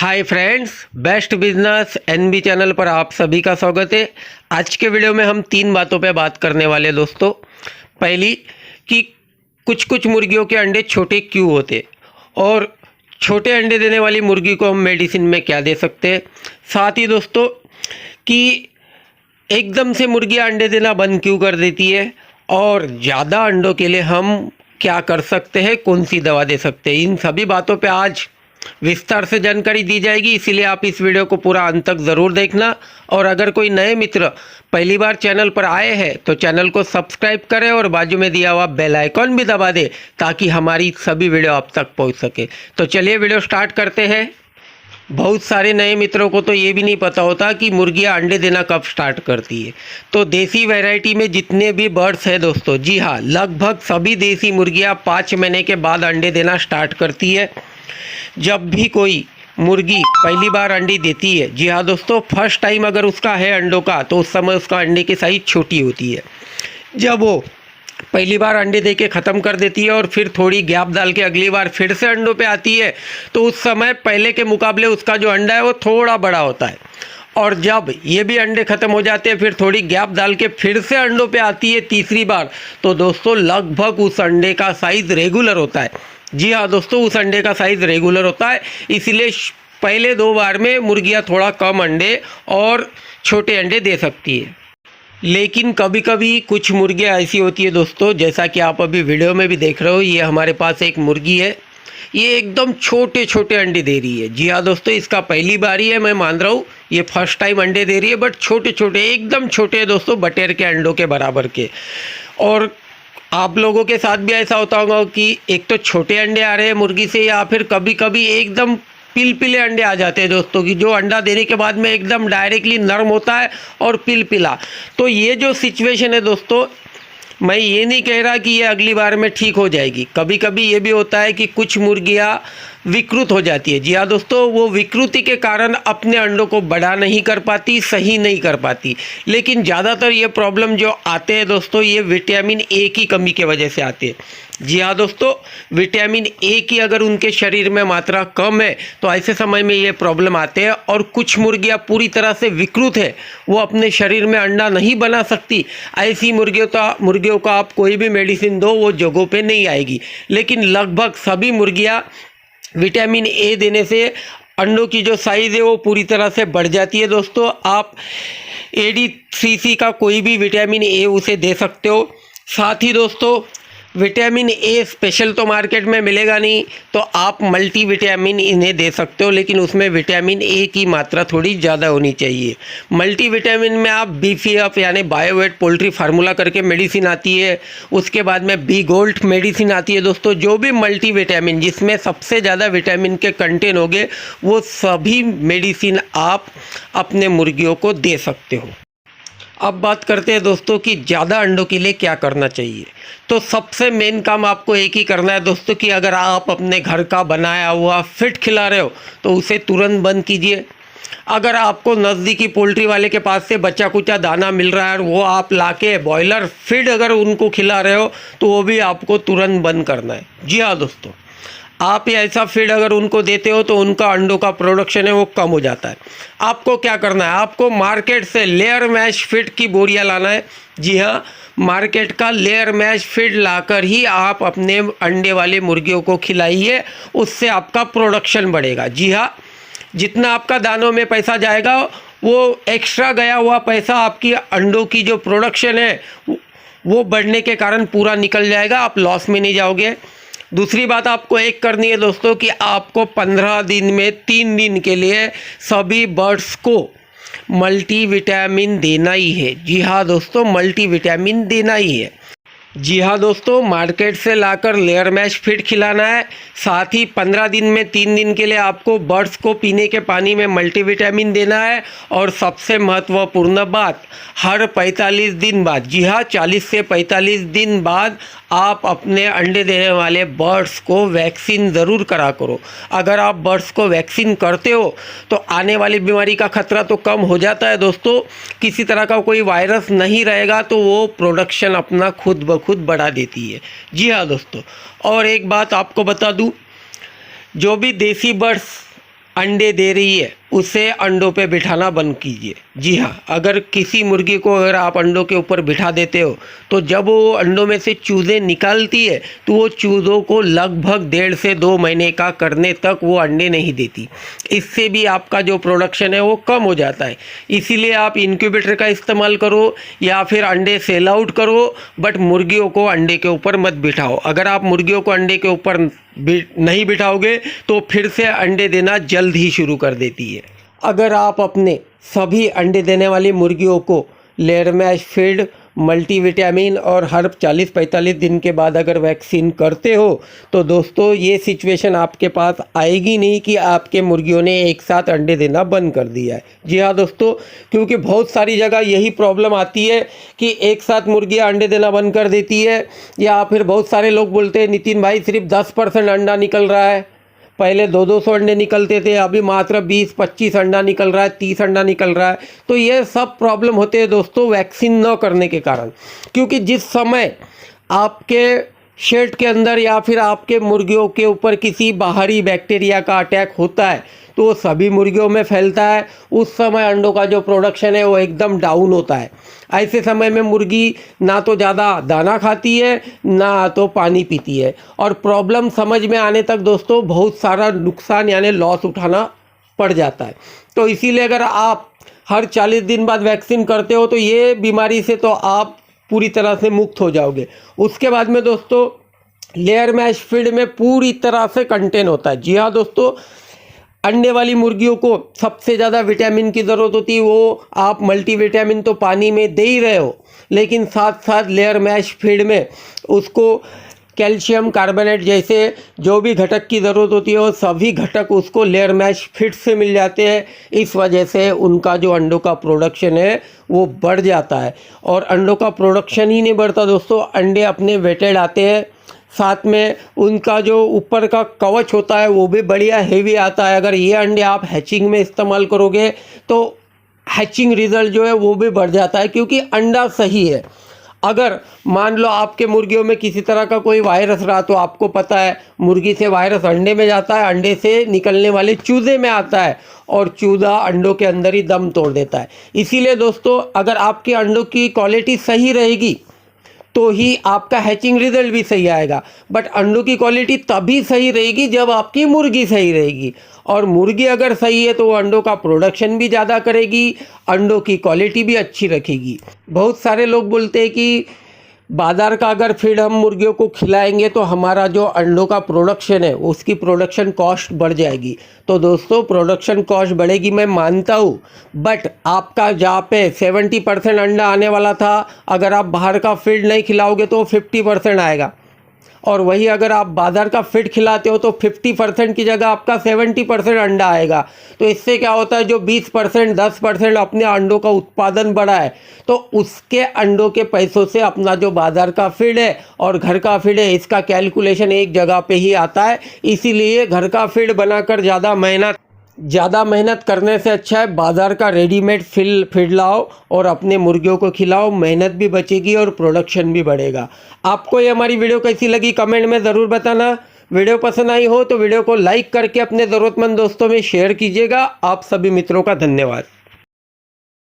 हाय friends, best business NB channel पर आप सभी का स्वागत है। आज के वीडियो में हम 3 बातों पे बात करने वाले हैं दोस्तों। पहली कि कुछ कुछ मुर्गियों के अंडे छोटे क्यों होते और छोटे अंडे देने वाली मुर्गी को हम मेडिसिन में क्या दे सकते हैं। साथ ही दोस्तों कि एकदम से मुर्गियाँ अंडे देना बंद क्यों कर देती है और ज़्यादा अंडों के लिए हम क्या कर सकते हैं, कौन सी दवा दे सकते हैं। इन सभी बातों पे आज विस्तार से जानकारी दी जाएगी, इसीलिए आप इस वीडियो को पूरा अंत तक ज़रूर देखना। और अगर कोई नए मित्र पहली बार चैनल पर आए हैं तो चैनल को सब्सक्राइब करें और बाजू में दिया हुआ बेल आइकॉन भी दबा दें ताकि हमारी सभी वीडियो आप तक पहुंच सके। तो चलिए वीडियो स्टार्ट करते हैं। बहुत सारे नए मित्रों को तो ये भी नहीं पता होता कि मुर्गियाँ अंडे देना कब स्टार्ट करती है। तो देसी वैरायटी में जितने भी बर्ड्स हैं दोस्तों, जी हाँ, लगभग सभी देसी मुर्गियाँ 5 महीने के बाद अंडे देना स्टार्ट करती है। जब भी कोई मुर्गी पहली बार अंडे देती है, जी हाँ दोस्तों, फर्स्ट टाइम अगर उसका है अंडों का तो उस समय उसका अंडे की साइज़ छोटी होती है। जब वो पहली बार अंडे दे के ख़त्म कर देती है और फिर थोड़ी गैप डाल के अगली बार फिर से अंडों पे आती है तो उस समय पहले के मुकाबले उसका जो अंडा है वो थोड़ा बड़ा होता है। और जब ये भी अंडे ख़त्म हो जाते हैं फिर थोड़ी गैप डाल के फिर से अंडों पे आती है तीसरी बार, तो दोस्तों लगभग उस अंडे का साइज़ रेगुलर होता है। जी हाँ दोस्तों, उस अंडे का साइज़ रेगुलर होता है। इसीलिए पहले 2 बार में मुर्गियाँ थोड़ा कम अंडे और छोटे अंडे दे सकती है। लेकिन कभी कभी कुछ मुर्गियाँ ऐसी होती है दोस्तों, जैसा कि आप अभी वीडियो में भी देख रहे हो, ये हमारे पास एक मुर्गी है, ये एकदम छोटे छोटे अंडे दे रही है। जी हाँ दोस्तों, इसका पहली बार ही है, मैं मान रहा हूँ ये फर्स्ट टाइम अंडे दे रही है, बट छोटे छोटे एकदम छोटे हैं दोस्तों, बटेर के अंडों के बराबर के। और आप लोगों के साथ भी ऐसा होता होगा कि एक तो छोटे अंडे आ रहे हैं मुर्गी से, या फिर कभी कभी एकदम पिलपिले अंडे आ जाते हैं दोस्तों, कि जो अंडा देने के बाद में एकदम डायरेक्टली नरम होता है और पिलपिला। तो ये जो सिचुएशन है दोस्तों, मैं ये नहीं कह रहा कि ये अगली बार में ठीक हो जाएगी। कभी कभी ये भी होता है कि कुछ मुर्गियाँ विकृत हो जाती है। जी हाँ दोस्तों, वो विकृति के कारण अपने अंडों को बड़ा नहीं कर पाती, सही नहीं कर पाती। लेकिन ज़्यादातर ये प्रॉब्लम जो आते हैं दोस्तों, ये विटामिन ए की कमी के वजह से आते हैं। जी हाँ दोस्तों, विटामिन ए की अगर उनके शरीर में मात्रा कम है तो ऐसे समय में ये प्रॉब्लम आते हैं। और कुछ मुर्गियाँ पूरी तरह से विकृत है, वो अपने शरीर में अंडा नहीं बना सकती। ऐसी मुर्गियों का आप कोई भी मेडिसिन दो, वो जगहों पे नहीं आएगी। लेकिन लगभग सभी मुर्गियाँ विटामिन ए देने से अंडों की जो साइज़ है वो पूरी तरह से बढ़ जाती है दोस्तों। आप AD3C का कोई भी विटामिन ए उसे दे सकते हो। साथ ही दोस्तों, विटामिन ए स्पेशल तो मार्केट में मिलेगा नहीं, तो आप मल्टी विटामिन इन्हें दे सकते हो, लेकिन उसमें विटामिन ए की मात्रा थोड़ी ज़्यादा होनी चाहिए। मल्टी विटामिन में आप BFF यानी बायोवेट पोल्ट्री फार्मूला करके मेडिसिन आती है, उसके बाद में बी गोल्ड मेडिसिन आती है दोस्तों। जो भी मल्टी विटामिन जिसमें सबसे ज़्यादा विटामिन के कंटेंट होंगे, वो सभी मेडिसिन आप अपने मुर्गियों को दे सकते हो। अब बात करते हैं दोस्तों कि ज़्यादा अंडों के लिए क्या करना चाहिए। तो सबसे मेन काम आपको एक ही करना है दोस्तों, कि अगर आप अपने घर का बनाया हुआ फीड खिला रहे हो तो उसे तुरंत बंद कीजिए। अगर आपको नज़दीकी पोल्ट्री वाले के पास से बचा कुचा दाना मिल रहा है और वो आप लाके बॉयलर फीड अगर उनको खिला रहे हो तो वो भी आपको तुरंत बंद करना है। जी हाँ दोस्तों, आप ये ऐसा फीड अगर उनको देते हो तो उनका अंडों का प्रोडक्शन है वो कम हो जाता है। आपको क्या करना है, आपको मार्केट से लेयर मैश फीड की बोरियां लाना है। जी हाँ, मार्केट का लेयर मैश फीड लाकर ही आप अपने अंडे वाले मुर्गियों को खिलाइए, उससे आपका प्रोडक्शन बढ़ेगा। जी हाँ, जितना आपका दानों में पैसा जाएगा वो एक्स्ट्रा गया हुआ पैसा आपकी अंडों की जो प्रोडक्शन है वो बढ़ने के कारण पूरा निकल जाएगा, आप लॉस में नहीं जाओगे। दूसरी बात आपको एक करनी है दोस्तों, कि आपको 15 दिन में 3 दिन के लिए सभी बर्ड्स को मल्टीविटामिन देना ही है। जी हाँ दोस्तों, मल्टीविटामिन देना ही है। जी हाँ दोस्तों, मार्केट से लाकर लेयर मैश फीड खिलाना है। साथ ही 15 दिन में 3 दिन के लिए आपको बर्ड्स को पीने के पानी में मल्टीविटामिन देना है। और सबसे महत्वपूर्ण बात, हर 45 दिन बाद, जी हाँ 40 से 45 दिन बाद आप अपने अंडे देने वाले बर्ड्स को वैक्सीन ज़रूर करा करो। अगर आप बर्ड्स को वैक्सीन करते हो तो आने वाली बीमारी का खतरा तो कम हो जाता है दोस्तों। किसी तरह का कोई वायरस नहीं रहेगा तो वो प्रोडक्शन अपना खुद ब खुद बढ़ा देती है। जी हाँ दोस्तों, और एक बात आपको बता दूं, जो भी देसी बर्ड्स अंडे दे रही है उसे अंडों पे बिठाना बंद कीजिए। जी हाँ, अगर किसी मुर्गी को अगर आप अंडों के ऊपर बिठा देते हो तो जब वो अंडों में से चूज़े निकालती है तो वो चूज़ों को लगभग 1.5 से 2 महीने का करने तक वो अंडे नहीं देती। इससे भी आपका जो प्रोडक्शन है वो कम हो जाता है। इसीलिए आप इनक्यूबेटर का इस्तेमाल करो या फिर अंडे सेल आउट करो, बट मुर्गियों को अंडे के ऊपर मत बिठाओ। अगर आप मुर्गियों को अंडे के ऊपर नहीं बिठाओगे तो फिर से अंडे देना जल्द ही शुरू कर देती है। अगर आप अपने सभी अंडे देने वाली मुर्गियों को लेयर मैश फीड, मल्टीविटामिन और हर 40-45 दिन के बाद अगर वैक्सीन करते हो तो दोस्तों ये सिचुएशन आपके पास आएगी नहीं कि आपके मुर्गियों ने एक साथ अंडे देना बंद कर दिया है। जी हाँ दोस्तों, क्योंकि बहुत सारी जगह यही प्रॉब्लम आती है कि एक साथ मुर्गियाँ अंडे देना बंद कर देती है, या फिर बहुत सारे लोग बोलते हैं नितिन भाई सिर्फ 10% अंडा निकल रहा है, पहले 200 अंडे निकलते थे अभी मात्र 20-25 अंडा निकल रहा है, 30 अंडा निकल रहा है। तो ये सब प्रॉब्लम होते हैं दोस्तों वैक्सीन न करने के कारण, क्योंकि जिस समय आपके शेड के अंदर या फिर आपके मुर्गियों के ऊपर किसी बाहरी बैक्टीरिया का अटैक होता है तो वो सभी मुर्गियों में फैलता है। उस समय अंडों का जो प्रोडक्शन है वो एकदम डाउन होता है। ऐसे समय में मुर्गी ना तो ज़्यादा दाना खाती है ना तो पानी पीती है, और प्रॉब्लम समझ में आने तक दोस्तों बहुत सारा नुकसान यानी लॉस उठाना पड़ जाता है। तो इसीलिए अगर आप हर 40 दिन बाद वैक्सीन करते हो तो ये बीमारी से तो आप पूरी तरह से मुक्त हो जाओगे। उसके बाद में दोस्तों लेयर मैश फीड में पूरी तरह से कंटेन होता है। जी हाँ दोस्तों, अंडे वाली मुर्गियों को सबसे ज़्यादा विटामिन की ज़रूरत होती है, वो आप मल्टीविटामिन तो पानी में दे ही रहे हो, लेकिन साथ साथ लेयर मैश फीड में उसको कैल्शियम कार्बोनेट जैसे जो भी घटक की ज़रूरत होती है वो सभी घटक उसको लेयर मैश फीड से मिल जाते हैं। इस वजह से उनका जो अंडों का प्रोडक्शन है वो बढ़ जाता है। और अंडों का प्रोडक्शन ही नहीं बढ़ता दोस्तों, अंडे अपने वेटेड आते हैं, साथ में उनका जो ऊपर का कवच होता है वो भी बढ़िया हेवी आता है। अगर ये अंडे आप हैचिंग में इस्तेमाल करोगे तो हैचिंग रिज़ल्ट जो है वो भी बढ़ जाता है, क्योंकि अंडा सही है। अगर मान लो आपके मुर्गियों में किसी तरह का कोई वायरस रहा तो आपको पता है मुर्गी से वायरस अंडे में जाता है, अंडे से निकलने वाले चूज़े में आता है और चूज़ा अंडों के अंदर ही दम तोड़ देता है। इसीलिए दोस्तों अगर आपके अंडों की क्वालिटी सही रहेगी तो ही आपका हैचिंग रिजल्ट भी सही आएगा। बट अंडों की क्वालिटी तभी सही रहेगी जब आपकी मुर्गी सही रहेगी, और मुर्गी अगर सही है तो वो अंडों का प्रोडक्शन भी ज़्यादा करेगी, अंडों की क्वालिटी भी अच्छी रखेगी। बहुत सारे लोग बोलते हैं कि बाज़ार का अगर फीड हम मुर्गियों को खिलाएंगे तो हमारा जो अंडों का प्रोडक्शन है उसकी प्रोडक्शन कॉस्ट बढ़ जाएगी। तो दोस्तों प्रोडक्शन कॉस्ट बढ़ेगी मैं मानता हूँ, बट आपका जहाँ पे 70% अंडा आने वाला था अगर आप बाहर का फीड नहीं खिलाओगे तो 50% आएगा, और वही अगर आप बाज़ार का फीड खिलाते हो तो 50% की जगह आपका 70% अंडा आएगा। तो इससे क्या होता है, जो 20% 10% अपने अंडों का उत्पादन बढ़ा है तो उसके अंडों के पैसों से अपना जो बाज़ार का फीड है और घर का फीड है इसका कैलकुलेशन एक जगह पे ही आता है। इसीलिए घर का फीड बनाकर ज़्यादा मेहनत करने से अच्छा है बाज़ार का रेडीमेड फीड लाओ और अपने मुर्गियों को खिलाओ, मेहनत भी बचेगी और प्रोडक्शन भी बढ़ेगा। आपको ये हमारी वीडियो कैसी लगी कमेंट में ज़रूर बताना। वीडियो पसंद आई हो तो वीडियो को लाइक करके अपने ज़रूरतमंद दोस्तों में शेयर कीजिएगा। आप सभी मित्रों का धन्यवाद।